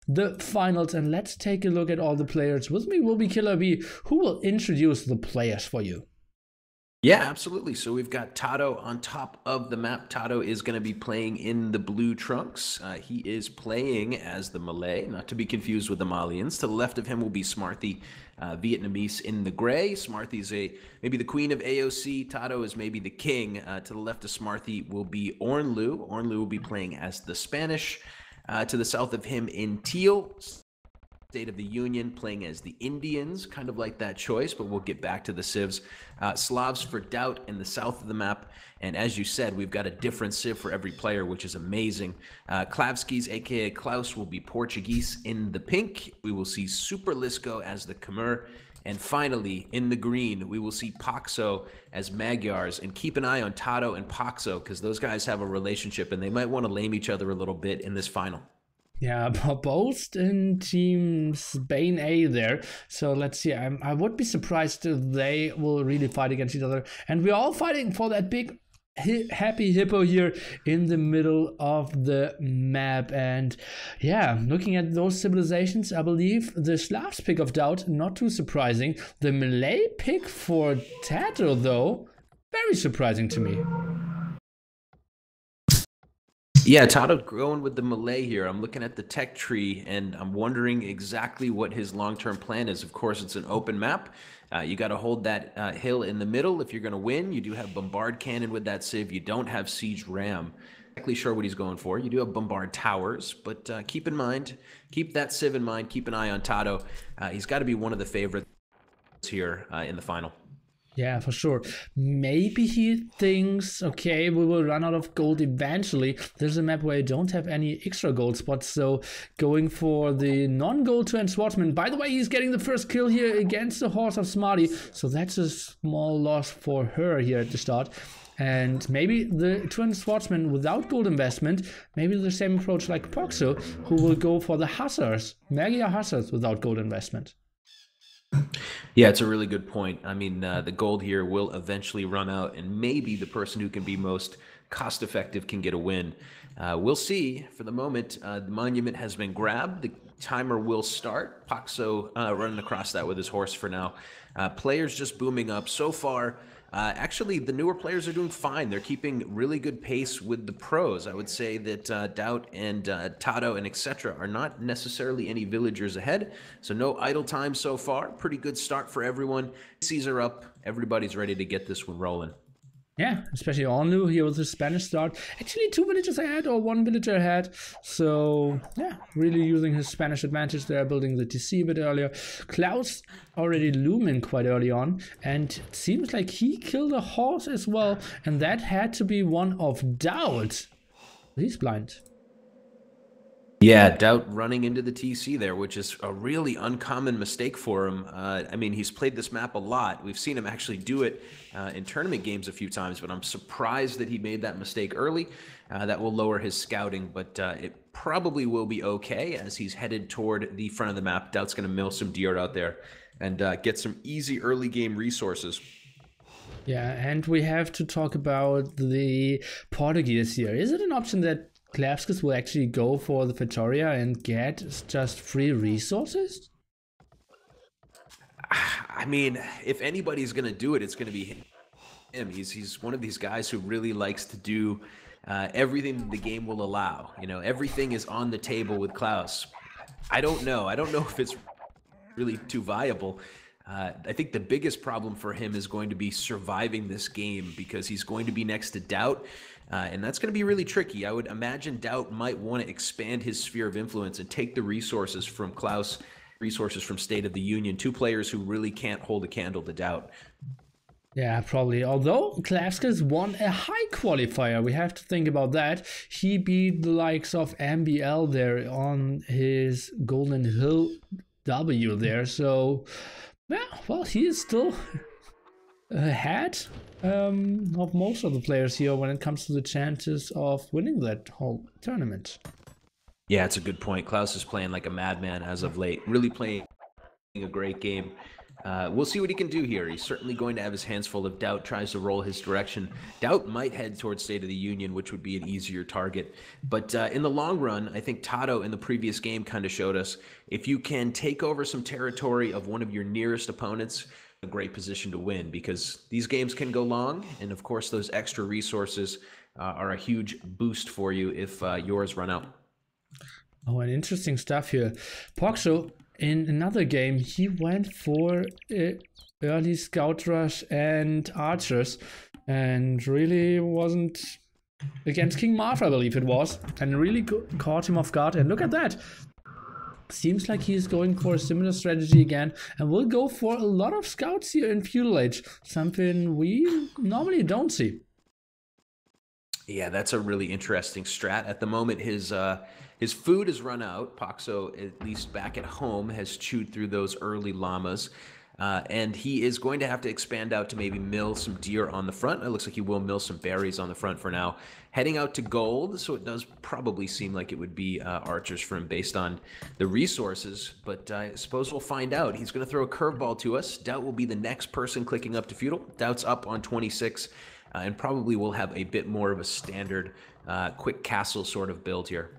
the finals, and let's take a look at all the players. With me will be Killer B, who will introduce the players for you. Yeah, absolutely. So we've got Tato on top of the map. Tato is going to be playing in the blue trunks. He is playing as the Malay, not to be confused with the Malians. To the left of him will be Smarthy, Vietnamese in the gray. Smarthy's maybe the queen of AOC. Tato is maybe the king. To the left of Smarthy will be Ornlu. Ornlu will be playing as the Spanish. To the south of him in teal, State of the Union playing as the Indians, kind of like that choice, but we'll get back to the civs. Slavs for Doubt in the south of the map, and as you said, we've got a different civ for every player, which is amazing. Klavskis, aka Klaus, will be Portuguese in the pink. We will see Super Lisco as the Khmer, and finally, in the green, we will see Paxo as Magyars. And keep an eye on Tato and Paxo, because those guys have a relationship, and they might want to lame each other a little bit in this final. Yeah, both in Team Spain A there. So let's see. I would be surprised if they will really fight against each other. And we're all fighting for that big happy hippo here in the middle of the map. And yeah, looking at those civilizations, I believe the Slavs pick of Doubt, not too surprising. The Malay pick for Tato, though, very surprising to me. Yeah, Tato going with the Malay here. I'm looking at the tech tree, and I'm wondering exactly what his long-term plan is. Of course, it's an open map. You got to hold that hill in the middle if you're going to win. You do have Bombard Cannon with that civ. You don't have Siege Ram. Exactly sure what he's going for. You do have Bombard Towers, but keep that civ in mind. Keep an eye on Tato. He's got to be one of the favorites here in the final. Yeah, for sure. Maybe he thinks, okay, we will run out of gold eventually. There's a map where you don't have any extra gold spots, so going for the non-gold Twin Swordsman. By the way, he's getting the first kill here against the horse of Smarty, so that's a small loss for her here at the start. And maybe the Twin Swordsman without gold investment, maybe the same approach like Poxo, who will go for the Hussars, Magyar Hussars without gold investment. Yeah, it's a really good point. I mean, the gold here will eventually run out, and maybe the person who can be most cost-effective can get a win. We'll see. For the moment, the monument has been grabbed. The timer will start. Paxo running across that with his horse for now. Players just booming up. So far, actually, the newer players are doing fine. They're keeping really good pace with the pros. I would say that Doubt and Tato and etc. are not necessarily any villagers ahead. So no idle time so far. Pretty good start for everyone. Seas are up. Everybody's ready to get this one rolling. Yeah, especially Onlu here with the Spanish start. Actually, 2 villagers ahead or 1 villager ahead. So, yeah, really using his Spanish advantage there, building the TC a bit earlier. Klaus already looming quite early on. And it seems like he killed a horse as well. And that had to be one of Doubt. He's blind. Yeah, Doubt running into the TC there, which is a really uncommon mistake for him. I mean, he's played this map a lot. We've seen him actually do it in tournament games a few times, but I'm surprised that he made that mistake early. That will lower his scouting, but it probably will be okay as he's headed toward the front of the map. Doubt's going to mill some deer out there and get some easy early game resources. Yeah, and we have to talk about the Portuguese here. Is it an option that Klavskis will actually go for the Victoria and get just free resources? I mean, if anybody's going to do it, it's going to be him. He's one of these guys who really likes to do everything the game will allow. You know, everything is on the table with Klaus. I don't know if it's really too viable. I think the biggest problem for him is going to be surviving this game because he's going to be next to Doubt. And that's going to be really tricky. I would imagine Doubt might want to expand his sphere of influence and take the resources from Klaus, resources from State of the Union, 2 players who really can't hold a candle to Doubt. Yeah, probably. Although Klavskis won a high qualifier, we have to think about that. He beat the likes of MBL there on his Golden Hill W there. So, yeah, well, he is still ahead of most of the players here when it comes to the chances of winning that whole tournament. Yeah, it's a good point. Klaus is playing like a madman as of late, really playing a great game. We'll see what he can do here. He's certainly going to have his hands full if Doubt tries to roll his direction. Doubt might head towards State of the Union, which would be an easier target. But in the long run, I think Tato in the previous game kind of showed us, if you can take over some territory of one of your nearest opponents, a great position to win, because these games can go long. And of course, those extra resources are a huge boost for you if yours run out. Oh, and interesting stuff here. Poxo, in another game, he went for early scout rush and archers, and really wasn't against King Martha, I believe it was, and really caught him off guard. And look at that. Seems like he's going for a similar strategy again, and will go for a lot of scouts here in Feudal Age, something we normally don't see. Yeah, that's a really interesting strat. At the moment, his food has run out. Poxo, at least back at home, has chewed through those early llamas. And he is going to have to expand out to maybe mill some deer on the front. It looks like he will mill some berries on the front for now. Heading out to gold, so it does probably seem like it would be archers for him based on the resources. But I suppose we'll find out. He's going to throw a curveball to us. Doubt will be the next person clicking up to Feudal. Doubt's up on 26. And probably will have a bit more of a standard quick castle sort of build here.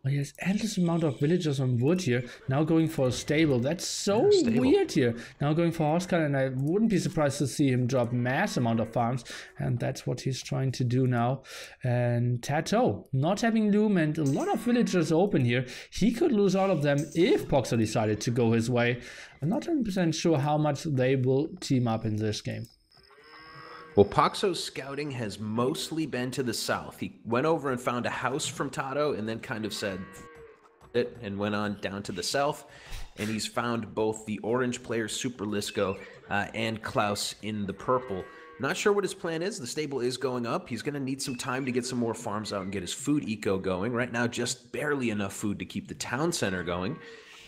Well, he has endless amount of villagers on wood here. Now going for a stable. That's so weird here. Now going for Housecard, and I wouldn't be surprised to see him drop mass amount of farms. And that's what he's trying to do now. And Tato, not having loom and a lot of villagers open here. He could lose all of them if Poxo decided to go his way. I'm not 100% sure how much they will team up in this game. Well, Poxo's scouting has mostly been to the south. He went over and found a house from Tato and then kind of said it and went on down to the south. And he's found both the orange player Super Lisco and Klaus in the purple. Not sure what his plan is. The stable is going up. He's going to need some time to get some more farms out and get his food eco going. Right now, just barely enough food to keep the town center going.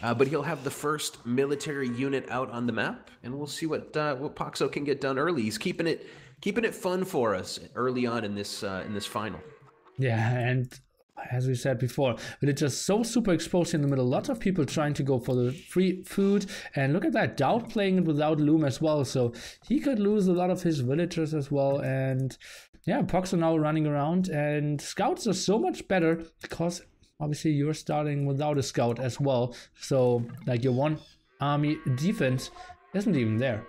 But he'll have the first military unit out on the map, and we'll see what Poxo can get done early. He's keeping it fun for us early on in this final. Yeah, and as we said before, but it's just so super exposed in the middle. Lots of people trying to go for the free food, and look at that, Doubt playing it without loom as well, so he could lose a lot of his villagers as well. And yeah, Poxo now running around, and scouts are so much better because obviously you're starting without a scout as well, so like your one army defense isn't even there.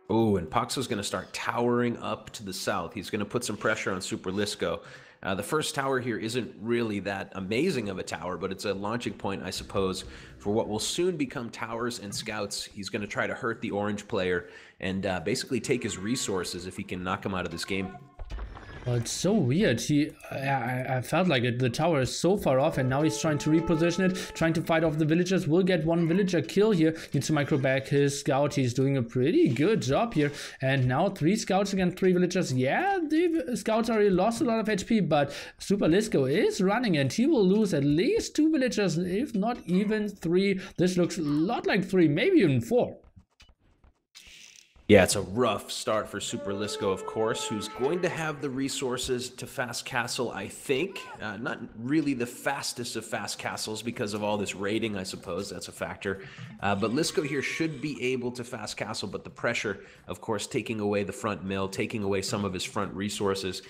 Oh, and Poxo's going to start towering up to the south. He's going to put some pressure on Super Lisco. The first tower here isn't really that amazing of a tower, but it's a launching point, I suppose, for what will soon become towers and scouts. He's going to try to hurt the orange player and basically take his resources if he can knock him out of this game. Well, it's so weird. I felt like the tower is so far off, and now he's trying to reposition it, trying to fight off the villagers. Will get one villager kill here. Needs to micro back his scout. He's doing a pretty good job here. And now 3 scouts against 3 villagers. Yeah, the scouts already lost a lot of HP, but Super Lisco is running, and he will lose at least 2 villagers, if not even 3. This looks a lot like 3, maybe even 4. Yeah, it's a rough start for Super Lisco, of course, who's going to have the resources to fast castle, I think. Not really the fastest of fast castles because of all this raiding, I suppose. That's a factor. But Lisco here should be able to fast castle, but the pressure, of course, taking away the front mill, taking away some of his front resources.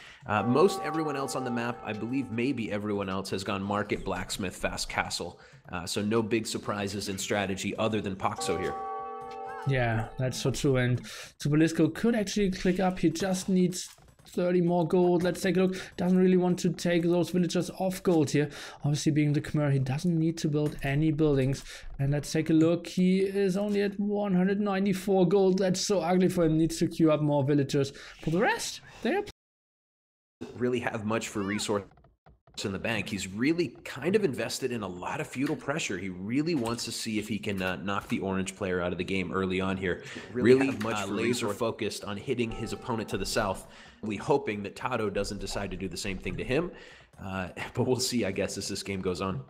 Most everyone else on the map, I believe maybe everyone else, has gone Market, Blacksmith, fast castle. So no big surprises in strategy other than Poxo here. Yeah, that's so true. And Super Lisco could actually click up. He just needs 30 more gold. Let's take a look. Doesn't really want to take those villagers off gold here. Obviously, being the Khmer, he doesn't need to build any buildings. And let's take a look. He is only at 194 gold. That's so ugly for him. Needs to queue up more villagers. For the rest, they're really have much for resource in the bank. He's really kind of invested in a lot of feudal pressure. He really wants to see if he can knock the orange player out of the game early on here. Really much laser focused on hitting his opponent to the south, really hoping that Tato doesn't decide to do the same thing to him. But we'll see, I guess, as this game goes on.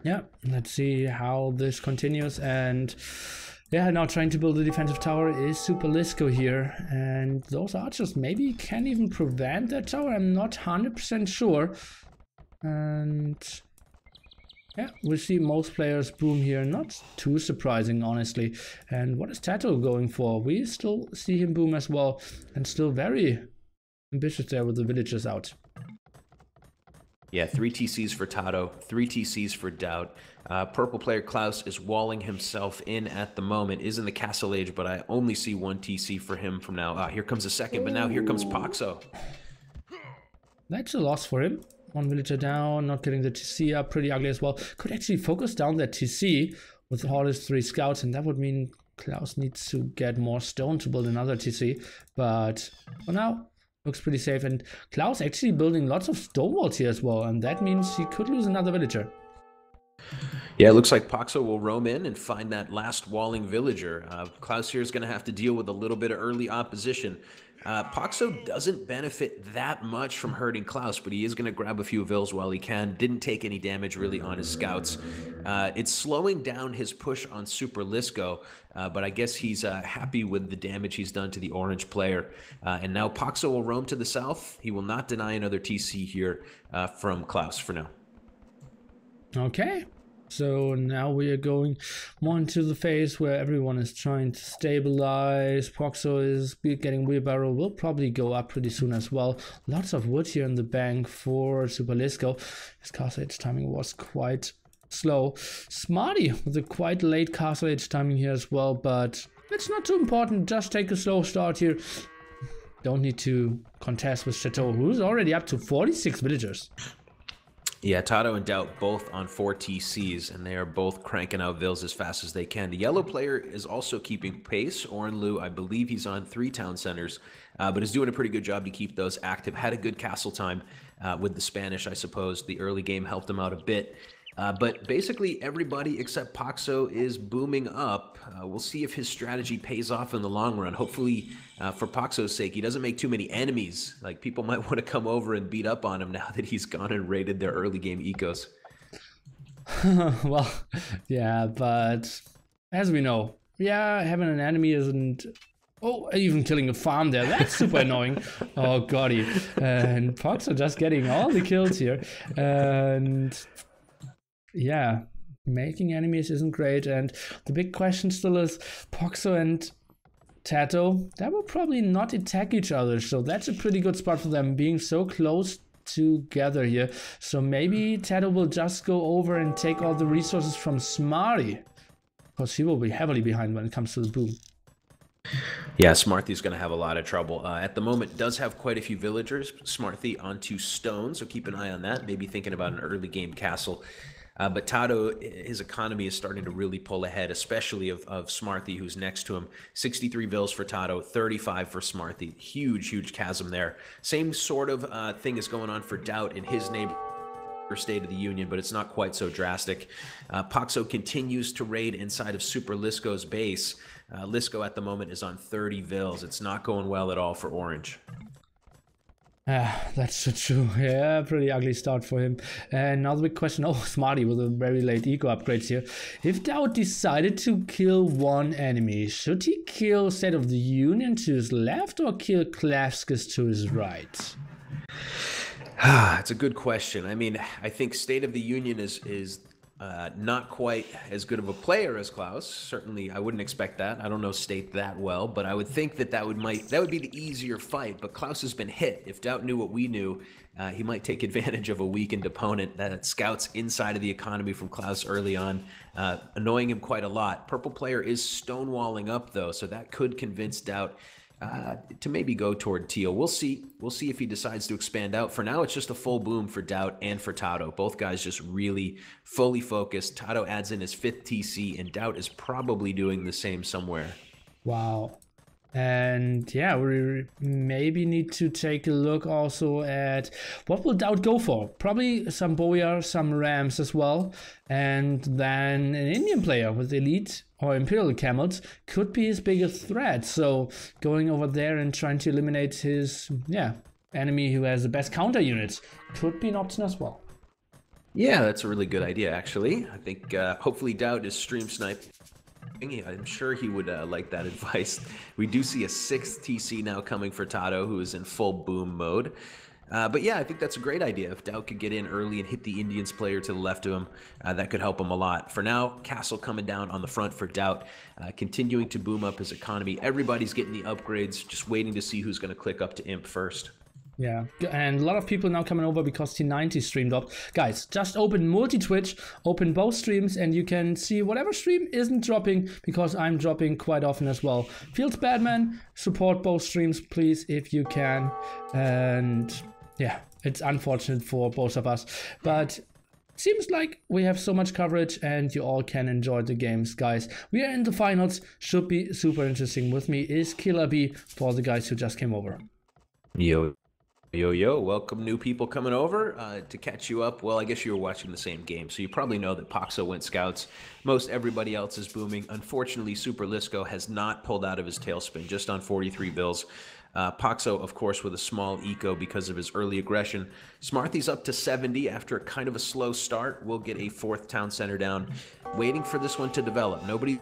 Yeah, let's see how this continues. And yeah, now trying to build a defensive tower is Super Lisco here. And those archers maybe can even prevent that tower. I'm not 100% sure. And Yeah, we see most players boom here, not too surprising, honestly. And what is Tato going for? We still see him boom as well, and still very ambitious there with the villagers out. Yeah, 3 TCs for Tato, 3 TCs for Doubt. Purple player Klaus is walling himself in at the moment, is in the castle age, but I only see 1 TC for him from now. Here comes a second, but now here comes Poxo. That's a loss for him. 1 villager down, not getting the TC up, pretty ugly as well. Could actually focus down that TC with all his 3 scouts, and that would mean Klaus needs to get more stone to build another TC. But for now, looks pretty safe. And Klaus actually building lots of stone walls here as well, and that means he could lose another villager. Yeah, it looks like Poxo will roam in and find that last walling villager. Klaus here is going to have to deal with a little bit of early opposition. Poxo doesn't benefit that much from hurting Klaus, but he is going to grab a few vills while he can. Didn't take any damage really on his scouts. It's slowing down his push on Super Lisco, but I guess he's happy with the damage he's done to the orange player. And now Poxo will roam to the south. He will not deny another TC here from Klaus for now. Okay. So now we are going more into the phase where everyone is trying to stabilize. Poxo is getting wheelbarrow, will probably go up pretty soon as well. Lots of wood here in the bank for Super Lisco. His castle age timing was quite slow. Smarty with a quite late castle age timing here as well, but it's not too important. Just take a slow start here. Don't need to contest with Chateau, who's already up to 46 villagers. Yeah, Tato and Doubt both on 4 TCs, and they are both cranking out vills as fast as they can. The yellow player is also keeping pace. Orenlu, I believe he's on 3 town centers, but is doing a pretty good job to keep those active. Had a good castle time with the Spanish, I suppose. The early game helped him out a bit. But basically everybody except Poxo is booming up. We'll see if his strategy pays off in the long run. Hopefully, for Poxo's sake, he doesn't make too many enemies. Like, people might want to come over and beat up on him now that he's gone and raided their early game ecos. Well, yeah, but as we know, yeah, having an enemy isn't... Oh, even killing a farm there. That's super annoying. Oh, goddy. And Poxo just getting all the kills here. And... yeah, making enemies isn't great, and the big question still is Poxo and Tato, they will probably not attack each other, so that's a pretty good spot for them, being so close together here. So maybe Tato will just go over and take all the resources from Smarty, because he will be heavily behind when it comes to the boom. Yeah, Smarthy's going to have a lot of trouble. At the moment, does have quite a few villagers. Smarthy onto stone, so keep an eye on that. Maybe thinking about an early game castle. But Tato, his economy is starting to really pull ahead, especially of Smarthy, who's next to him. 63 vills for Tato, 35 for Smarthy. Huge, huge chasm there. Same sort of thing is going on for Doubt in his neighbor State of the Union, but it's not quite so drastic. Poxo continues to raid inside of Super Lisco's base. Lisco at the moment is on 30 vills. It's not going well at all for Orange. That's so true. Yeah, pretty ugly start for him. And now the big question, oh, Smarty with a very late eco upgrades here. If Doubt decided to kill one enemy, should he kill State of the Union to his left or kill Klavskis to his right? It's a good question. I mean, I think State of the Union is not quite as good of a player as Klaus. Certainly, I wouldn't expect that. I don't know State that well, but I would think that would be the easier fight. But Klaus has been hit. If Doubt knew what we knew, he might take advantage of a weakened opponent that scouts inside of the economy from Klaus early on, annoying him quite a lot. Purple player is stonewalling up though, so that could convince Doubt to maybe go toward teal. We'll see. We'll see if he decides to expand out. For now, it's just a full boom for Doubt and for Tato. Both guys just really fully focused. Tato adds in his 5th TC, and Doubt is probably doing the same somewhere. Wow. And yeah, we maybe need to take a look also at what will Doubt go for. Probably some Boyar, some Rams as well. And then an Indian player with Elite or Imperial Camels could be his biggest threat. So going over there and trying to eliminate his enemy who has the best counter units could be an option as well. Yeah, that's a really good idea, actually. I think hopefully Doubt is stream sniped. I'm sure he would like that advice. We do see a 6th TC now coming for Tato, who is in full boom mode. But yeah, I think that's a great idea. If Doubt could get in early and hit the Indians player to the left of him, that could help him a lot. For now, Castle coming down on the front for Doubt, continuing to boom up his economy. Everybody's getting the upgrades, just waiting to see who's going to click up to Imp first. Yeah, and a lot of people now coming over because T90 streamed up. Guys, just open multi-Twitch, open both streams, and you can see whatever stream isn't dropping, because I'm dropping quite often as well. Feels bad, man. Support both streams, please, if you can. And yeah, it's unfortunate for both of us, but seems like we have so much coverage and you all can enjoy the games, guys. We are in the finals, should be super interesting. With me is Killer B for the guys who just came over. Yo, welcome new people coming over to catch you up. Well, I guess you were watching the same game, so you probably know that Poxo went scouts. Most everybody else is booming. Unfortunately, Super Lisco has not pulled out of his tailspin, just on 43 bills. Poxo, of course, with a small eco because of his early aggression. Smarthy's up to 70 after kind of a slow start. We'll get a 4th town center down, waiting for this one to develop. Nobody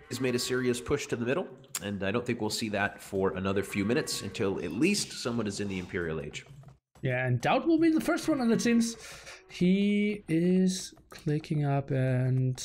has made a serious push to the middle, and I don't think we'll see that for another few minutes until at least someone is in the Imperial Age. Yeah, and Doubt will be the first one on the teams. He is clicking up and...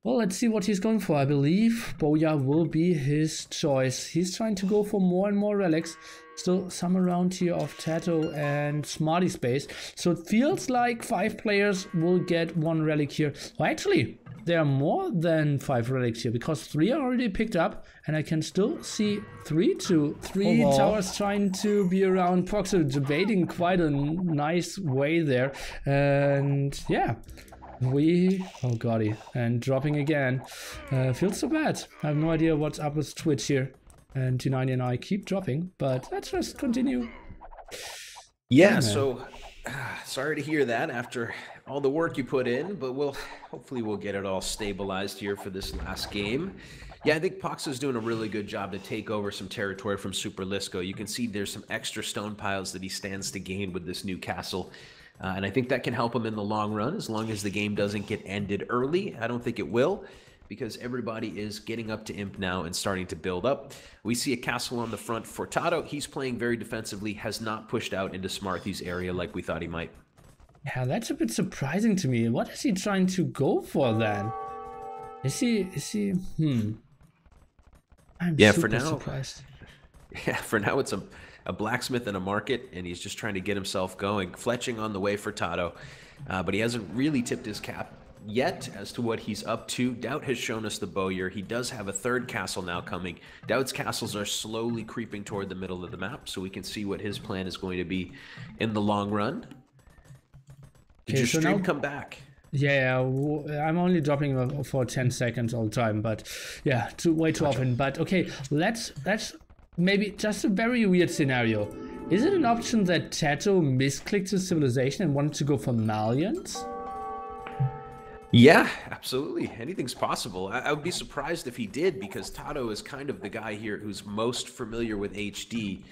well, let's see what he's going for. I believe Boya will be his choice. He's trying to go for more and more relics. Still some around here of Tato and Smarty Space. So it feels like 5 players will get 1 relic here. Well, actually, there are more than 5 relics here, because 3 are already picked up, and I can still see 3 towers trying to be around. Poxo debating quite a nice way there. And yeah. Oh goddy, and dropping again. Feels so bad. I have no idea what's up with Twitch here. And T90 and I keep dropping, but let's just continue. Yeah, so sorry to hear that after all the work you put in, but hopefully we'll get it all stabilized here for this last game. Yeah, I think Poxo's doing a really good job to take over some territory from Super Lisco. You can see there's some extra stone piles that he stands to gain with this new castle. And I think that can help him in the long run, as long as the game doesn't get ended early. I don't think it will, because everybody is getting up to Imp now and starting to build up. We see a castle on the front for Tato. He's playing very defensively, has not pushed out into Smarthy's area like we thought he might. Yeah, that's a bit surprising to me. What is he trying to go for then? Is he I'm super surprised. Yeah, for now it's a blacksmith in a market, and he's just trying to get himself going. Fletching on the way for Tato, but he hasn't really tipped his cap yet as to what he's up to. Doubt has shown us the bowyer. He does have a 3rd castle now coming. Doubt's castles are slowly creeping toward the middle of the map, so we can see what his plan is going to be in the long run. Did your stream come back? Yeah, I'm only dropping for 10 seconds all the time, but yeah, way too often. But okay, let's maybe just a very weird scenario. Is it an option that Tato misclicked his civilization and wanted to go for Malians? Yeah, absolutely. Anything's possible. I would be surprised if he did, because Tato is kind of the guy here who's most familiar with HD.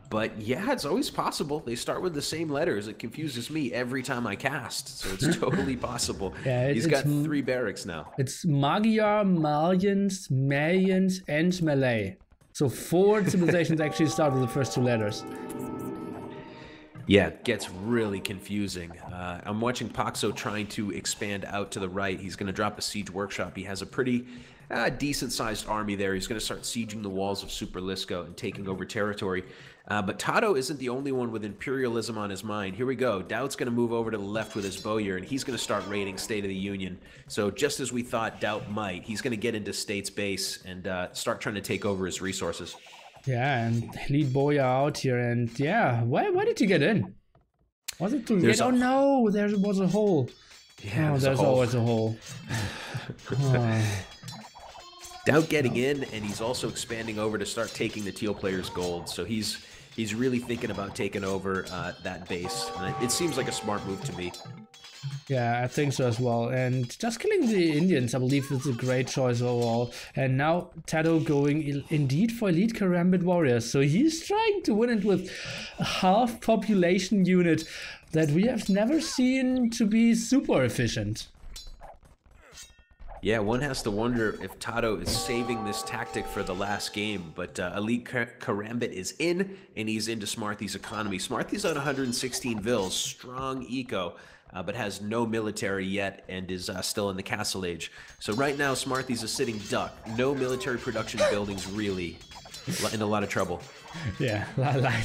But yeah, it's always possible. They start with the same letters. It confuses me every time I cast, so it's totally possible. Yeah, he's got 3 barracks now. It's Magyar, Malians, Mayans, and Malay. So 4 civilizations actually start with the first 2 letters. Yeah, it gets really confusing. I'm watching Poxo trying to expand out to the right. He's going to drop a siege workshop. He has a pretty decent-sized army there. He's going to start sieging the walls of Super Lisco and taking over territory. But Tato isn't the only one with imperialism on his mind. Here we go. Doubt's going to move over to the left with his bowyer, and he's going to start raiding State of the Union. So just as we thought Doubt might, he's going to get into State's base and start trying to take over his resources. Yeah, and lead Boya out here, and yeah, why did you get in? Was it to get? Oh no, there was a hole. Yeah, there's always a hole. Doubt getting in, and he's also expanding over to start taking the teal player's gold. So he's really thinking about taking over that base, and it seems like a smart move to me. Yeah, I think so as well. And just killing the Indians, I believe, is a great choice overall. And now Tato going indeed for elite Karambit warriors. So he's trying to win it with a half population unit that we have never seen to be super efficient. Yeah, one has to wonder if Tato is saving this tactic for the last game, but Elite Karambit is in, and he's into Smarthy's economy. Smarthy's on 116 Vils, strong eco, but has no military yet and is still in the Castle Age. So right now, Smarthy's a sitting duck. No military production buildings, really. In a lot of trouble. Yeah,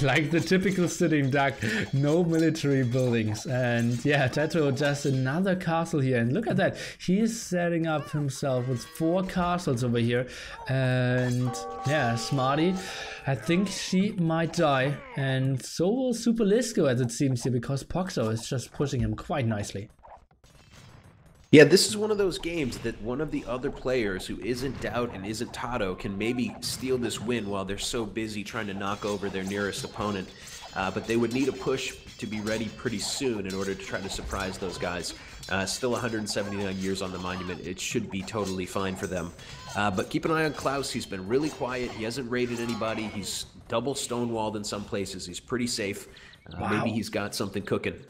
like the typical sitting duck, no military buildings. And yeah, Tato just another castle here. And look at that, he's setting up himself with 4 castles over here. And yeah, Smarty, I think she might die. And so will Super Lisco, as it seems here, because Poxo is just pushing him quite nicely. Yeah, this is one of those games that one of the other players who isn't Doubt and isn't Tato can maybe steal this win while they're so busy trying to knock over their nearest opponent. But they would need a push to be ready pretty soon in order to try to surprise those guys. Still 179 years on the monument. It should be totally fine for them. But keep an eye on Klaus. He's been really quiet. He hasn't raided anybody. He's double stonewalled in some places. He's pretty safe. Wow. Maybe he's got something cooking.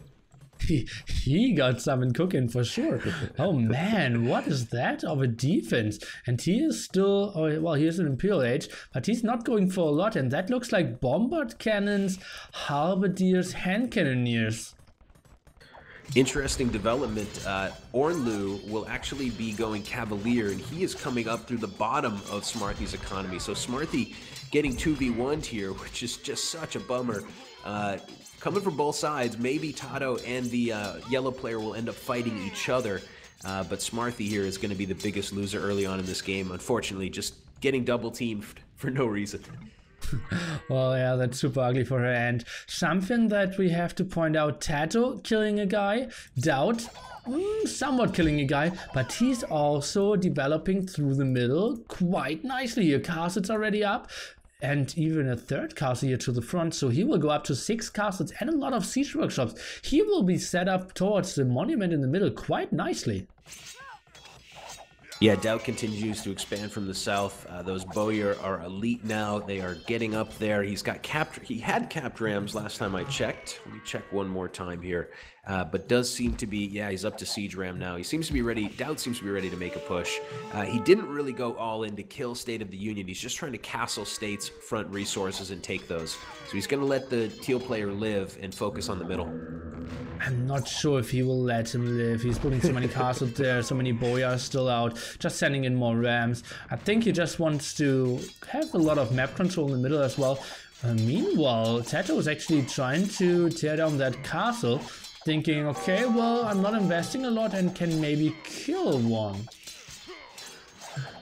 He got something cooking for sure. Oh man, what is that of a defense? And he is still, oh, well, he is an Imperial Age, but he's not going for a lot. And that looks like bombard cannons, halberdiers, hand cannoneers. Interesting development. Ornlu will actually be going Cavalier, and he is coming up through the bottom of Smarthy's economy. So Smarthy getting 2v1'd here, which is just such a bummer. Coming from both sides, maybe Tato and the yellow player will end up fighting each other, but Smarthy here is going to be the biggest loser early on in this game. Unfortunately, just getting double teamed for no reason. Well, yeah, that's super ugly for her. And something that we have to point out, Tato killing a guy, Doubt somewhat killing a guy, but he's also developing through the middle quite nicely here. Castle's already up. And even a 3rd castle here to the front, so he will go up to 6 castles and a lot of siege workshops. He will be set up towards the monument in the middle quite nicely. Yeah, Doubt continues to expand from the south. Those Bowyer are elite now. They are getting up there. He's got he had capped rams last time I checked. Let me check one more time here. But does seem to be, yeah, he's up to siege ram now. He seems to be ready. Doubt seems to be ready to make a push. He didn't really go all in to kill State of the Union. He's just trying to castle State's front resources and take those. So he's going to let the teal player live and focus on the middle. I'm not sure if he will let him live. He's putting so many castles there, so many boyars still out, just sending in more rams. I think he just wants to have a lot of map control in the middle as well. Meanwhile, Tato is actually trying to tear down that castle, thinking, okay, well, I'm not investing a lot and can maybe kill one.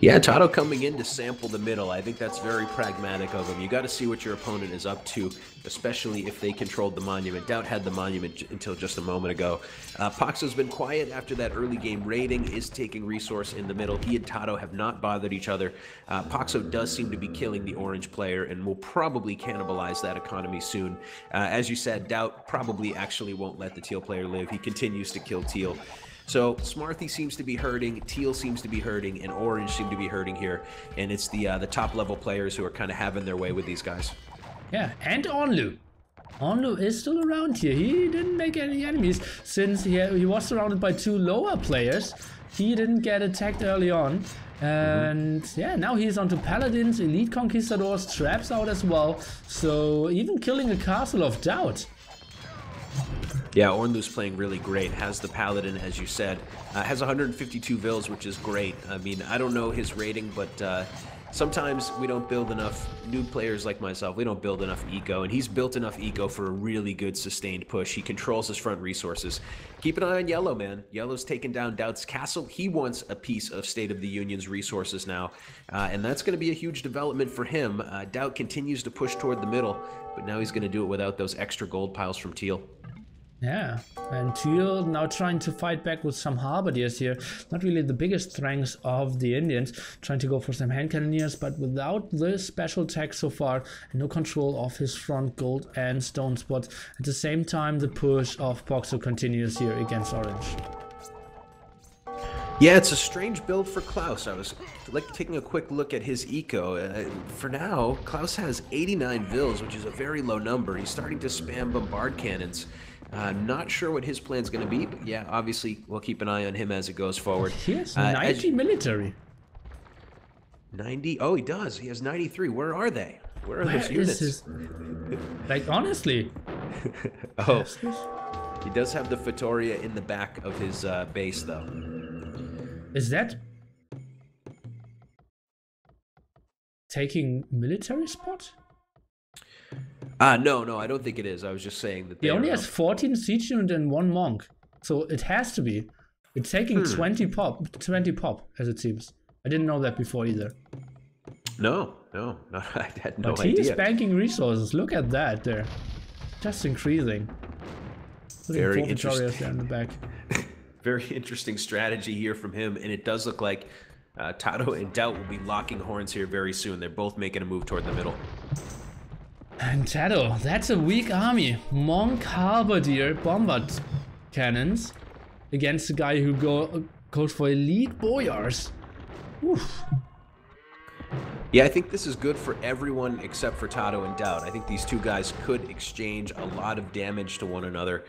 Yeah, Tato coming in to sample the middle. I think that's very pragmatic of him. You got to see what your opponent is up to, especially if they controlled the monument. Doubt had the monument until just a moment ago. Poxo's been quiet after that early game raiding, is taking resource in the middle. He and Tato have not bothered each other. Poxo does seem to be killing the orange player and will probably cannibalize that economy soon. As you said, Doubt probably actually won't let the teal player live. He continues to kill teal. So Smarthy seems to be hurting, Teal seems to be hurting, and Orange seem to be hurting here. And it's the top level players who are kind of having their way with these guys. Yeah, and Ornlu. Ornlu is still around here. He didn't make any enemies since he was surrounded by 2 lower players. He didn't get attacked early on. And yeah, now he's onto Paladins, Elite Conquistadors, Traps out as well. So even killing a castle of Doubt. Yeah, Ornlu's playing really great. Has the Paladin, as you said. Has 152 Vils, which is great. I mean, I don't know his rating, but sometimes we don't build enough, new players like myself, we don't build enough eco, and he's built enough eco for a really good sustained push. He controls his front resources. Keep an eye on Yellow, man. Yellow's taken down Doubt's castle. He wants a piece of State of the Union's resources now, and that's going to be a huge development for him. Doubt continues to push toward the middle, but now he's going to do it without those extra gold piles from Teal. Yeah, and Teal now trying to fight back with some halberdiers here. Not really the biggest strengths of the Indians. Trying to go for some hand cannoneers, but without the special tech so far. And no control of his front gold and stone spots. At the same time, the push of Poxo continues here against Orange. Yeah, it's a strange build for Klaus. I was like taking a quick look at his eco. For now, Klaus has 89 Vils, which is a very low number. He's starting to spam bombard cannons. Not sure what his plan's going to be, but yeah, obviously we'll keep an eye on him as it goes forward. He has 90 military. 90? Oh, he does. He has 93. Where are they? Where are those units? Like, honestly. Oh, he does have the Fatoria in the back of his base, though. Is that taking military spot? No, I don't think it is. I was just saying that he only has 14 siege units and 1 monk, so it has to be. It's taking 20 pop, as it seems. I didn't know that before either. No, I had no idea. But he is banking resources. Look at that there, just increasing. Very interesting. There in the back. Very interesting strategy here from him, and it does look like Tato and Doubt will be locking horns here very soon. They're both making a move toward the middle. And Tato, that's a weak army. Monk Halberdier bombard cannons against a guy who goes for elite boyars. Oof. Yeah, I think this is good for everyone except for Tato and Doubt. I think these two guys could exchange a lot of damage to one another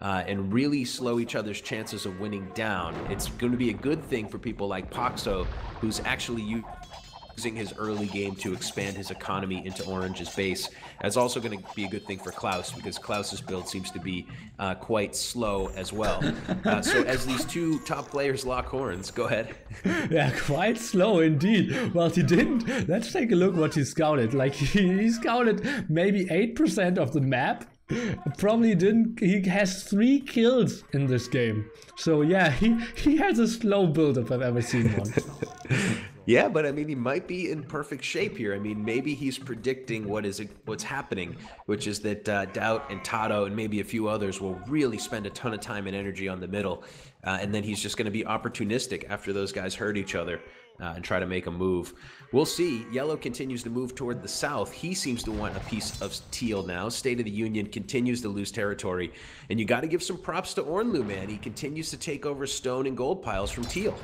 and really slow each other's chances of winning down. It's going to be a good thing for people like Paxo, who's actually using his early game to expand his economy into Orange's base. That's also going to be a good thing for Klaus, because Klaus's build seems to be quite slow as well. So as these two top players lock horns, go ahead. Yeah, quite slow indeed. Well, he didn't. Let's take a look what he scouted. Like, he scouted maybe 8% of the map. Probably didn't. He has 3 kills in this game. So yeah, he has a slow build if I've ever seen one. Yeah, but I mean, he might be in perfect shape here. I mean, maybe he's predicting what's happening, which is that Doubt and Tato and maybe a few others will really spend a ton of time and energy on the middle, and then he's just going to be opportunistic after those guys hurt each other and try to make a move. We'll see. Yellow continues to move toward the south. He seems to want a piece of teal now. State of the Union continues to lose territory, and you got to give some props to Ornlu, man. He continues to take over stone and gold piles from teal.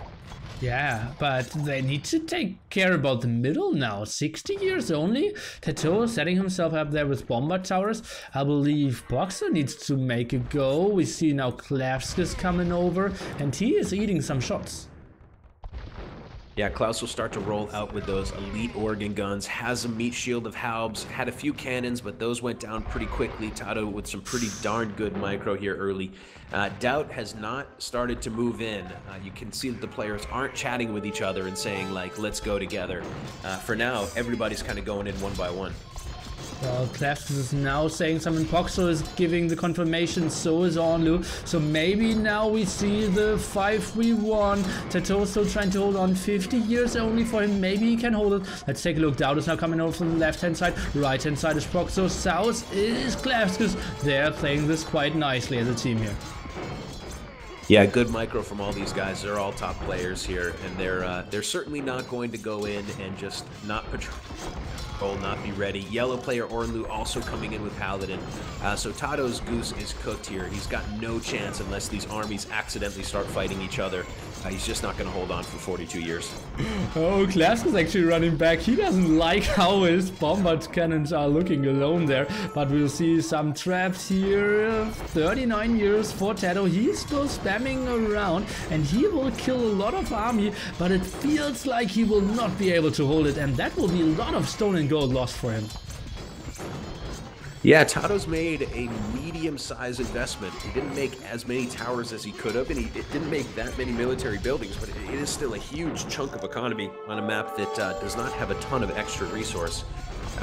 Yeah, but they need to take care about the middle now. 60 years only. Tato setting himself up there with bombard towers. I believe Boxer needs to make a go. We see now Klavskis coming over, and he is eating some shots. Yeah, Klaus will start to roll out with those elite organ guns, has a meat shield of Haubs, had a few cannons, but those went down pretty quickly. Tato with some pretty darn good micro here early. Doubt has not started to move in. You can see that the players aren't chatting with each other and saying, like, let's go together. For now, everybody's kind of going in one by one. Well, Klavskis is now saying something. Poxo is giving the confirmation, so is Ornlu. So maybe now we see the 5-3-1. Tato still trying to hold on. 50 years only for him. Maybe he can hold it. Let's take a look. Doubt is now coming over from the left-hand side. Right-hand side is Poxo. South is Klavskis. They're playing this quite nicely as a team here. Yeah, good micro from all these guys. They're all top players here, and they're certainly not going to go in and just not patrol, not be ready. Yellow player Ornlu also coming in with Paladin. So Tato's goose is cooked here. He's got no chance unless these armies accidentally start fighting each other. He's just not going to hold on for 42 years. Oh, Klaus is actually running back. He doesn't like how his bombard cannons are looking alone there. But we'll see some traps here. 39 years for Tato. He's still spamming around. And he will kill a lot of army. But it feels like he will not be able to hold it. And that will be a lot of stone and gold lost for him. Yeah, Tato's made a medium-sized investment. He didn't make as many towers as he could have, and he didn't make that many military buildings, but it is still a huge chunk of economy on a map that does not have a ton of extra resource.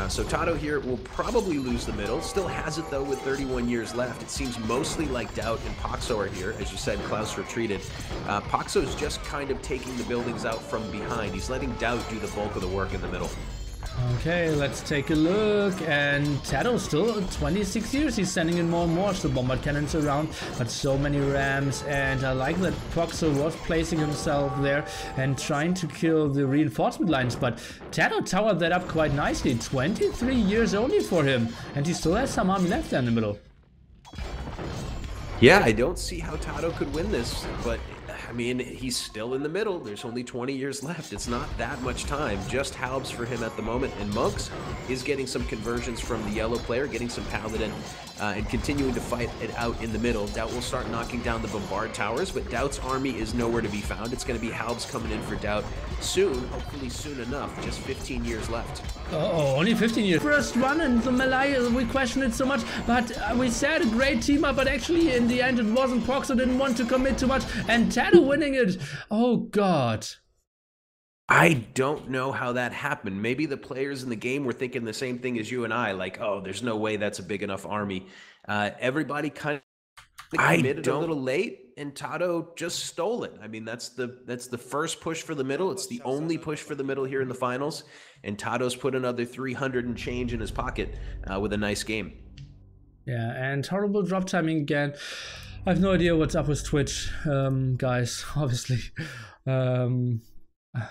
So Tato here will probably lose the middle. Still has it, though, with 31 years left. It seems mostly like Doubt and Poxo are here. As you said, Klaus retreated. Poxo's just kind of taking the buildings out from behind. He's letting Doubt do the bulk of the work in the middle. Okay, let's take a look. And Tato still 26 years. He's sending in more and more the bombard cannons around, but so many rams. And I like that Proxo was placing himself there and trying to kill the reinforcement lines, but Tato towered that up quite nicely. 23 years only for him, and he still has some army left there in the middle. Yeah, I don't see how Tato could win this, but I mean, he's still in the middle. There's only 20 years left. It's not that much time. Just Halbs for him at the moment. And Monks is getting some conversions from the yellow player, getting some Paladin, and continuing to fight it out in the middle. Doubt will start knocking down the Bombard Towers, but Doubt's army is nowhere to be found. It's going to be Halbs coming in for Doubt soon, hopefully soon enough. Just 15 years left. Oh, only 15 years. First run in the melee, we questioned it so much, but we said a great team up, but actually in the end it wasn't. Proxo didn't want to commit too much, and Tato winning it. Oh god. I don't know how that happened. Maybe the players in the game were thinking the same thing as you and I, like, oh, there's no way that's a big enough army. Everybody kind of committed a little late, and Tato just stole it. I mean, that's the first push for the middle. It's the only push for the middle here in the finals, and Tato's put another 300 and change in his pocket with a nice game. Yeah, and horrible drop timing again. I have no idea what's up with Twitch, guys, obviously.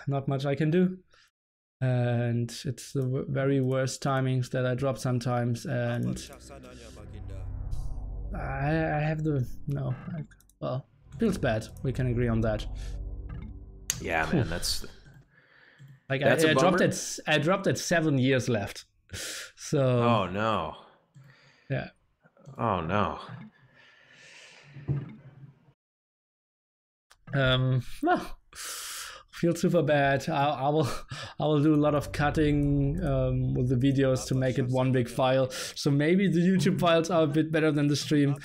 Not much I can do. And it's the very worst timings that I drop sometimes, and I have the... no. Well, feels bad. We can agree on that. Yeah, man, that's... like, I dropped at 7 years left. So... oh, no. Yeah. Oh, no. Well, feel super bad. I will do a lot of cutting with the videos to make it one big file. So maybe the YouTube files are a bit better than the stream.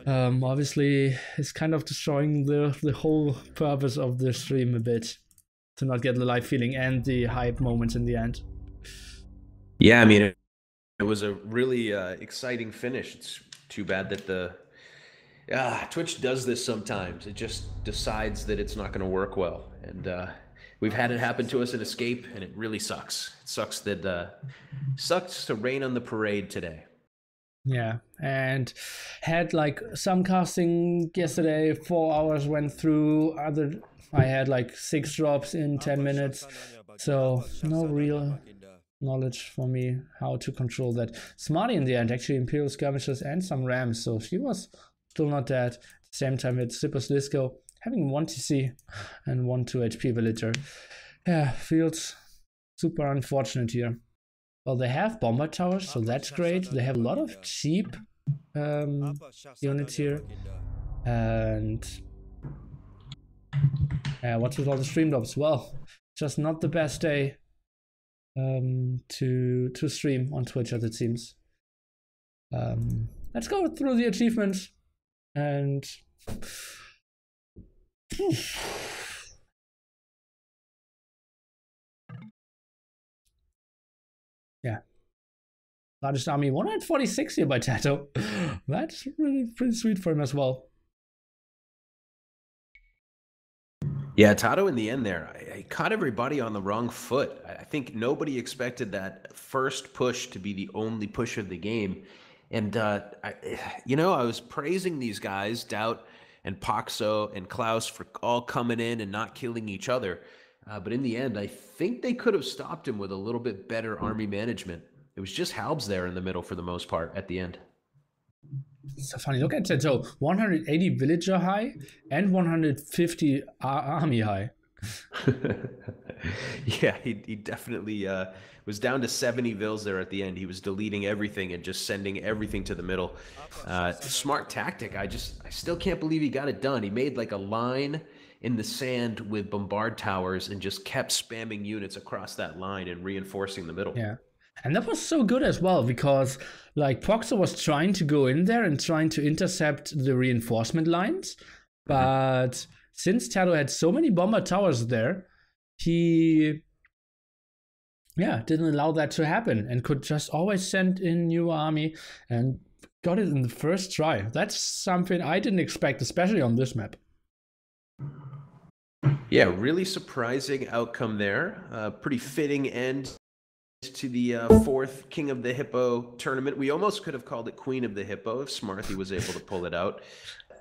Obviously, it's kind of destroying the whole purpose of the stream a bit, to not get the live feeling and the hype moments in the end. Yeah, I mean, it was a really exciting finish. It's too bad that Twitch does this sometimes. It just decides that it's not going to work well. And we've had it happen to us in Escape, and it really sucks. It sucks that sucks to rain on the parade today. Yeah, and had like some casting yesterday, 4 hours went through. I had like 6 drops in 10 minutes. So no real knowledge for me how to control that. Smarty in the end, actually Imperial Skirmishers and some Rams, so she was still not dead. At the same time, it's Super Slisco having 1 TC and 1 2 HP villager. Yeah, feels super unfortunate here. Well, they have Bomber Towers, so that's great. They have a lot of cheap units here. And what's with all the stream drops? Well, just not the best day to stream on Twitch, as it seems. Let's go through the achievements. And yeah, largest army 146 here by Tato. That's really pretty sweet for him as well. Yeah, Tato in the end there, I caught everybody on the wrong foot. I think nobody expected that first push to be the only push of the game. And, I was praising these guys, Doubt and Poxo and Klaus, for all coming in and not killing each other. But in the end, I think they could have stopped him with a little bit better army management. It was just Halbs there in the middle for the most part at the end. So funny. Look at that. So 180 villager high and 150 army high. Yeah, he definitely was down to 70 vills there at the end. He was deleting everything and just sending everything to the middle. Smart tactic. I still can't believe he got it done. He made like a line in the sand with bombard towers and just kept spamming units across that line and reinforcing the middle. Yeah. And that was so good as well, because like Proxo was trying to go in there and trying to intercept the reinforcement lines, but since Tato had so many bomber towers there, he didn't allow that to happen and could just always send in new army and got it in the first try. That's something I didn't expect, especially on this map. Yeah, really surprising outcome there. Pretty fitting end to the 4th King of the Hippo tournament. We almost could have called it Queen of the Hippo if Smarthy was able to pull it out.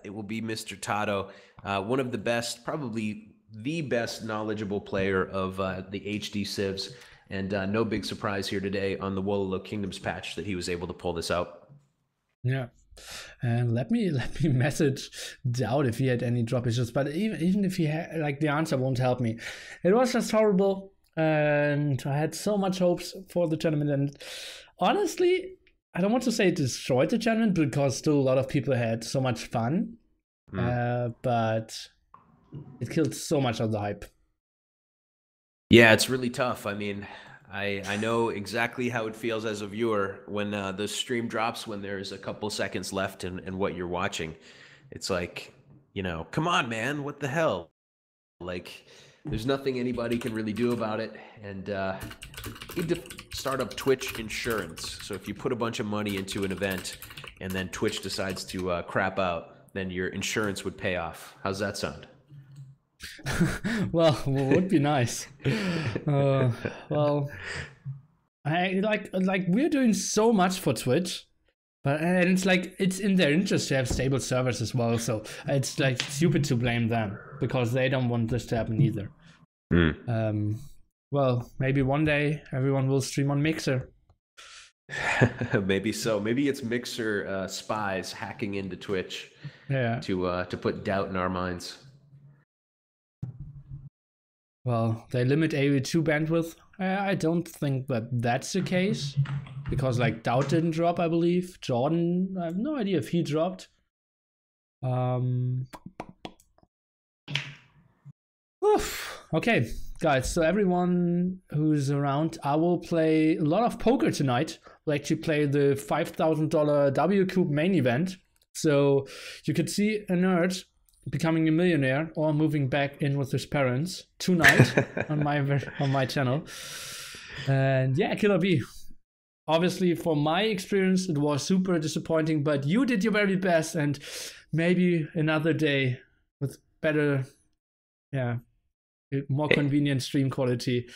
It will be Mr. Tato, one of the best, probably the best knowledgeable player of the HD Civs, and no big surprise here today on the Wololo Kingdoms patch that he was able to pull this out. Yeah, And let me message Doubt if he had any drop issues. But even if he had, like, the answer won't help me. It was just horrible, and I had so much hopes for the tournament. And honestly, I don't want to say it destroyed the tournament because still a lot of people had so much fun. But it killed so much of the hype. Yeah, it's really tough. I mean, I know exactly how it feels as a viewer when the stream drops, when there's a couple seconds left in what you're watching. It's like, you know, come on, man, what the hell? Like, there's nothing anybody can really do about it. And you need to start up Twitch insurance. So if you put a bunch of money into an event and then Twitch decides to crap out, then your insurance would pay off. How's that sound? Well, would be nice. Well, I like we're doing so much for Twitch, but and it's like it's in their interest to have stable servers as well. So it's like stupid to blame them because they don't want this to happen either. Well, maybe one day everyone will stream on Mixer. Maybe so. Maybe it's Mixer spies hacking into Twitch. Yeah. To put doubt in our minds. Well, they limit AOE2 bandwidth. I don't think that that's the case because like Doubt didn't drop, I believe. Jordan, I have no idea if he dropped. Okay, guys. So everyone who's around, I will play a lot of poker tonight. We'll actually play the $5,000 W Cube main event. So you could see a nerd becoming a millionaire or moving back in with his parents tonight on my channel. And yeah, Killer B. Obviously, for my experience, it was super disappointing, but you did your very best, and maybe another day with better, more convenient stream quality,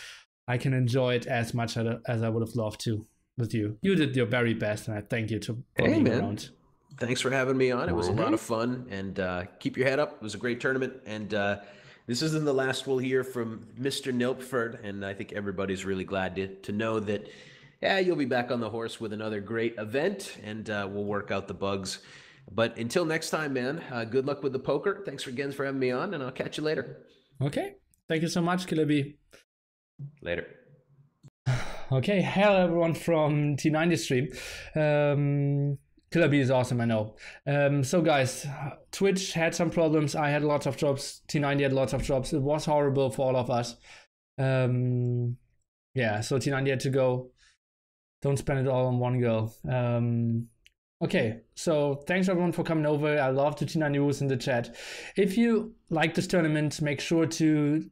I can enjoy it as much as I would have loved to with you. You did your very best, and I thank you for being around. Thanks for having me on. It was a lot of fun, and keep your head up. It was a great tournament, and this isn't the last we'll hear from Mr. Nilpford, and I think everybody's really glad to know that, you'll be back on the horse with another great event, and we'll work out the bugs. But until next time, man, good luck with the poker. Thanks again for having me on, and I'll catch you later. Okay. Thank you so much, Killer B. Later. Okay. Hello, everyone from T90 stream. Killer B is awesome, I know. So guys, Twitch had some problems. I had lots of drops. T90 had lots of drops. It was horrible for all of us. Yeah, so T90 had to go. Don't spend it all on one go. Okay, so thanks everyone for coming over. I love the T90 rules in the chat. If you like this tournament, make sure to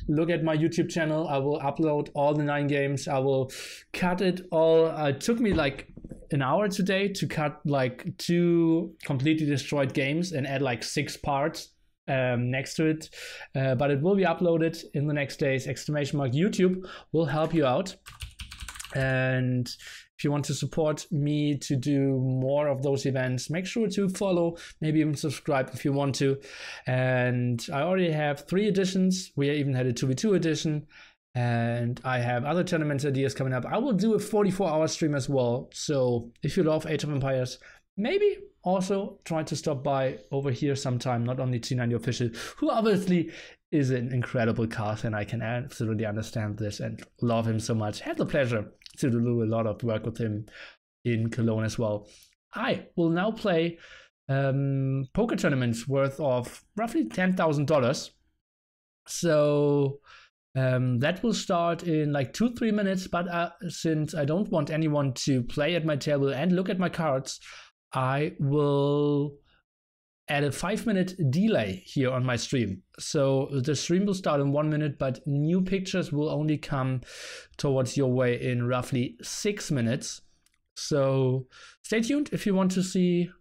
look at my YouTube channel. I will upload all the 9 games. I will cut it all. It took me like an hour today to cut like 2 completely destroyed games and add like 6 parts next to it. But it will be uploaded in the next days. ! YouTube will help you out. And if you want to support me to do more of those events, make sure to follow, maybe even subscribe if you want to. And I already have 3 editions. We even had a 2v2 edition. And I have other tournament ideas coming up. I will do a 44-hour stream as well. So if you love Age of Empires, maybe also try to stop by over here sometime, not only T90 Official, who obviously is an incredible cast, and I can absolutely understand this and love him so much. Had the pleasure to do a lot of work with him in Cologne as well. I will now play poker tournaments worth of roughly $10,000. So that will start in like 2-3 minutes, but since I don't want anyone to play at my table and look at my cards, I will add a 5-minute delay here on my stream. So the stream will start in 1 minute, but new pictures will only come towards your way in roughly 6 minutes. So stay tuned if you want to see,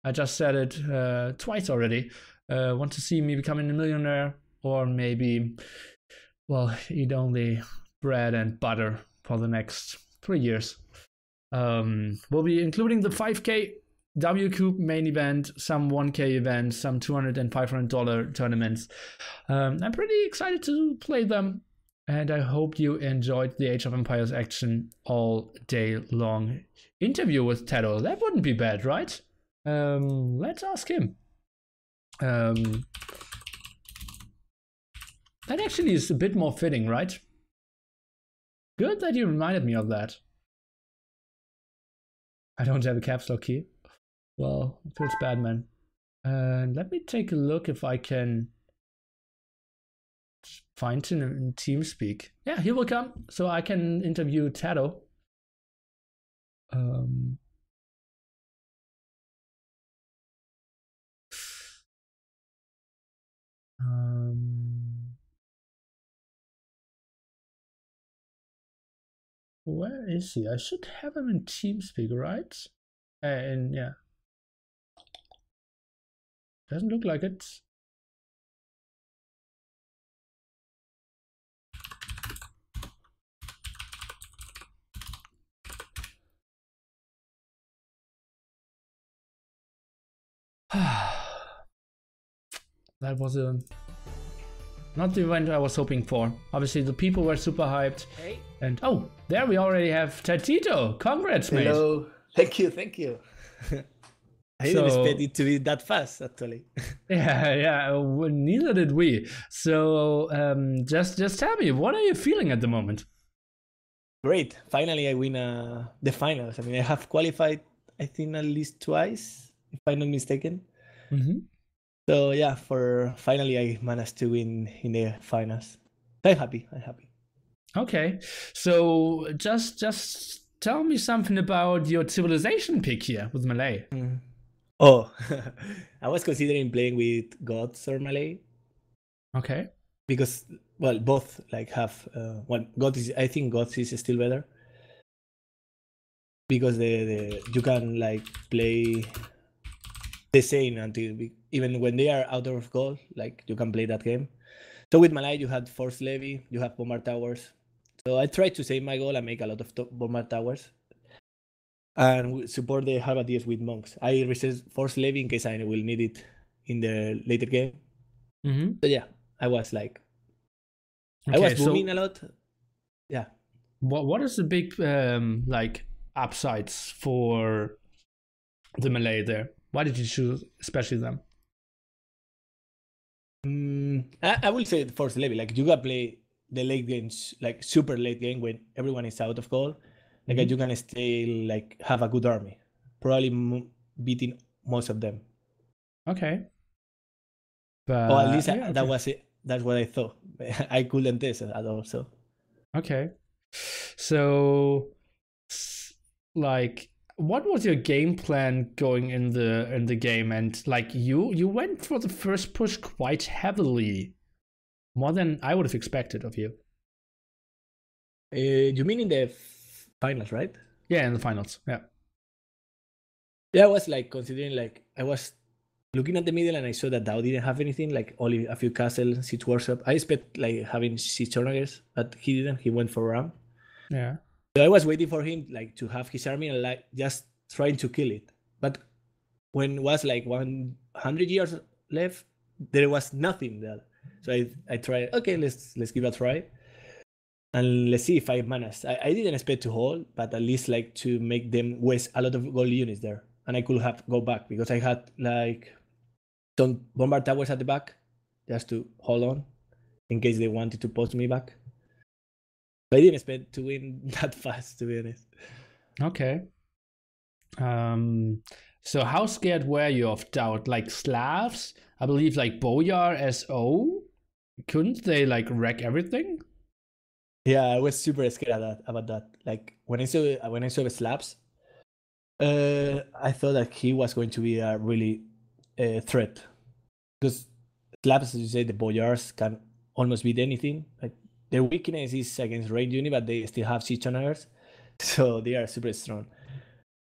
I just said it twice already, want to see me becoming a millionaire, or maybe, well, eat only bread and butter for the next 3 years. We'll be including the 5K W Cube main event, some 1K events, some $200 and $500 tournaments. I'm pretty excited to play them. and I hope you enjoyed the Age of Empires action all day long. Interview with Tado, that wouldn't be bad, right? Let's ask him. That actually is a bit more fitting, right? Good that you reminded me of that. I don't have a caps lock key. Well, it feels bad, man. Let me take a look if I can find him in TeamSpeak. Yeah, he will come, so I can interview Tado. Where is he? I should have him in TeamSpeak, right? And yeah. Doesn't look like it. That was not the event I was hoping for. Obviously, the people were super hyped. Hey. And oh, there we already have Tatito. Congrats, mate. Hello. Thank you. I didn't expect it to be that fast, actually. Yeah, well, neither did we. So just tell me, what are you feeling at the moment? Great. Finally, I win the finals. I mean, I have qualified, I think, at least twice, if I'm not mistaken. So yeah, finally I managed to win in the finals. I'm happy. Okay, so just tell me something about your civilization pick here with Malay. Oh, I was considering playing with Gods or Malay. Okay. Because, well, both like have I think Gods is still better. Because you can like play the same until even when they are out of gold, like you can play that game. So with Malay, you had Force Levy, you have Bombard Towers. So I tried to save my goal and make a lot of Bombard Towers. And support the Halberdiers with monks. I reserved Force Levy in case I will need it in the later game. So yeah, I was like, okay, I was booming a lot. Yeah. What is the big like upsides for the Malay there? Why did you choose especially them? I will say Force Levy. Like you can play the late games, like super late game when everyone is out of goal. Like you can still like have a good army, probably beating most of them. Okay. But or at least that was it. That's what I thought. I couldn't test it at all. So. Okay. So, like, what was your game plan going in the game? And like, you went for the first push quite heavily, more than I would have expected of you. You mean in the finals, right? Yeah, in the finals. Yeah. Yeah, I was like considering, like I was looking at the middle and I saw that Dao didn't have anything, like only a few castles, siege workshop. I expect like having siege tornadoes, but he didn't. He went for Ram. Yeah. So I was waiting for him like to have his army and like just trying to kill it. But when it was like 100 years left, there was nothing there. So I tried. Okay, let's give it a try. And let's see if I managed. I didn't expect to hold, but at least like to make them waste a lot of gold units there. And I could have go back because I had like some bombard towers at the back just to hold on in case they wanted to post me back. But I didn't expect to win that fast, to be honest. Okay. So how scared were you of Doubt? Like Slavs? I believe like Boyar SO? Couldn't they like wreck everything? Yeah, I was super scared about that. Like when I saw the Slavs, I thought that he was going to be a really threat. Because Slavs, as you say, the Boyars can almost beat anything. Like their weakness is against range unit, but they still have siege channelers, so they are super strong.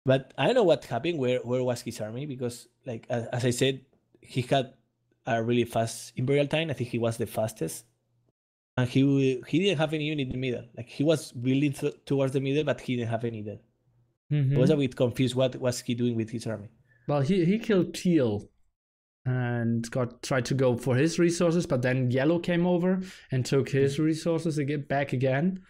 But I don't know what happened. Where was his army? Because like as I said, he had a really fast Imperial time. I think he was the fastest, and he didn't have any unit in the middle. Like he was building towards the middle, but he didn't have any there. I was a bit confused. What was he doing with his army? Well, he killed Teal. and tried to go for his resources, but then yellow came over and took his resources back again.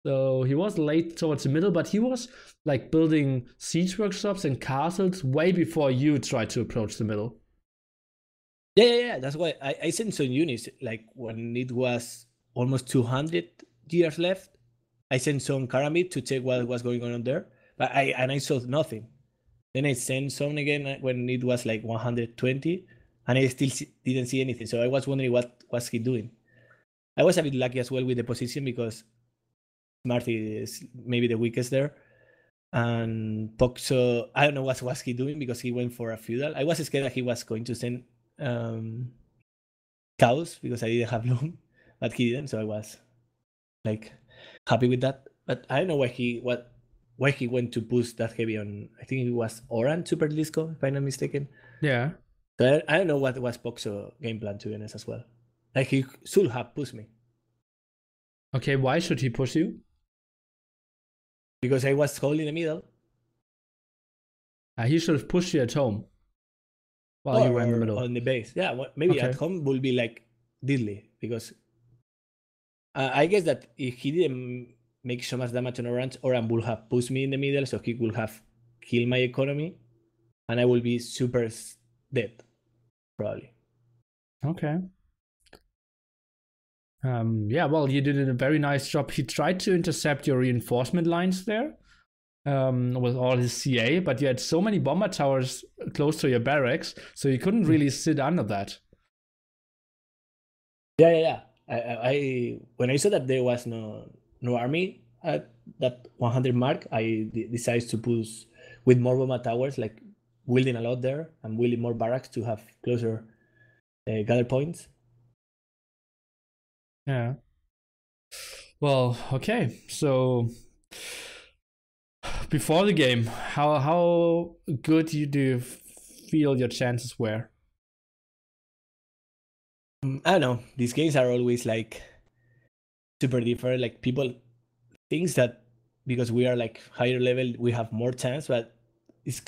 So he was late towards the middle, but he was like building siege workshops and castles way before you tried to approach the middle. Yeah. That's why I sent some units, like when it was almost 200 years left. I sent some Karamid to check what was going on there, but I saw nothing. Then I sent some again when it was like 120, and I still didn't see anything. So I was wondering what was he doing. I was a bit lucky as well with the position because Smarty is maybe the weakest there. And Poxo, I don't know what was he doing because he went for a feudal. I was scared that he was going to send cows because I didn't have loom, but he didn't. So I was like happy with that. But I don't know why he went to push that heavy on. I think it was Oran Super Disco, if I'm not mistaken. Yeah. So I don't know what was Poxo game plan, to be honest, as well. Like he should have pushed me. Okay, why should he push you? Because I was holding the middle. He should have pushed you at home while you were in the middle. On the base. Yeah, maybe at home will be like diddly. Because I guess that if he didn't make so much damage on Oran would have pushed me in the middle, so he would have killed my economy, and I will be super dead, probably. Okay. Yeah, well, you did a very nice job. He tried to intercept your reinforcement lines there with all his CA, but you had so many bomber towers close to your barracks, so you couldn't really sit under that. Yeah. I when I saw that there was no army at that 100 mark, I decided to push with more bomber towers, like building a lot there and building more barracks to have closer gather points. Yeah. Well, okay. So before the game, how good do you feel your chances were? I don't know. These games are always like super different. Like people thinks that because we are like higher level, we have more chance, but it's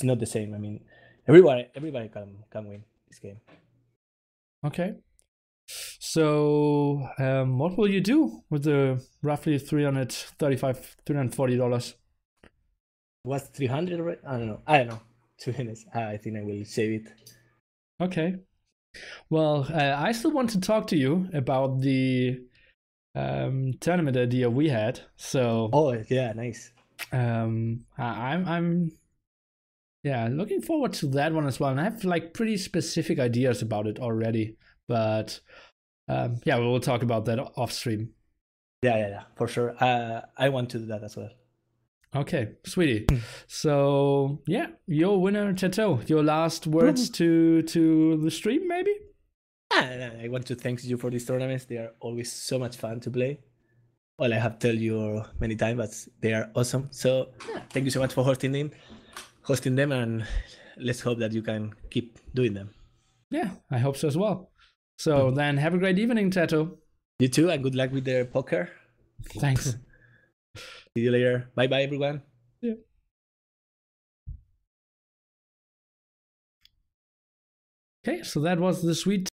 not the same. I mean, everybody can win this game. Okay. So, what will you do with the roughly $340? What's 300? Right? I don't know. To be honest, I think I will save it. Okay. Well, I still want to talk to you about the tournament idea we had. So. Oh yeah, nice. I'm looking forward to that one as well, and I have like pretty specific ideas about it already. But we will talk about that off stream. Yeah, for sure. I want to do that as well. Okay, sweetie. So yeah, your winner, Chateau. Your last words to the stream, maybe? I want to thank you for these tournaments. They are always so much fun to play. Well, I have told you many times, but they are awesome. So thank you so much for hosting them, and let's hope that you can keep doing them. Yeah, I hope so as well. So then have a great evening, Tato. You too, and good luck with the poker. Thanks. See you later. Bye, everyone. Yeah. Okay, so that was the sweet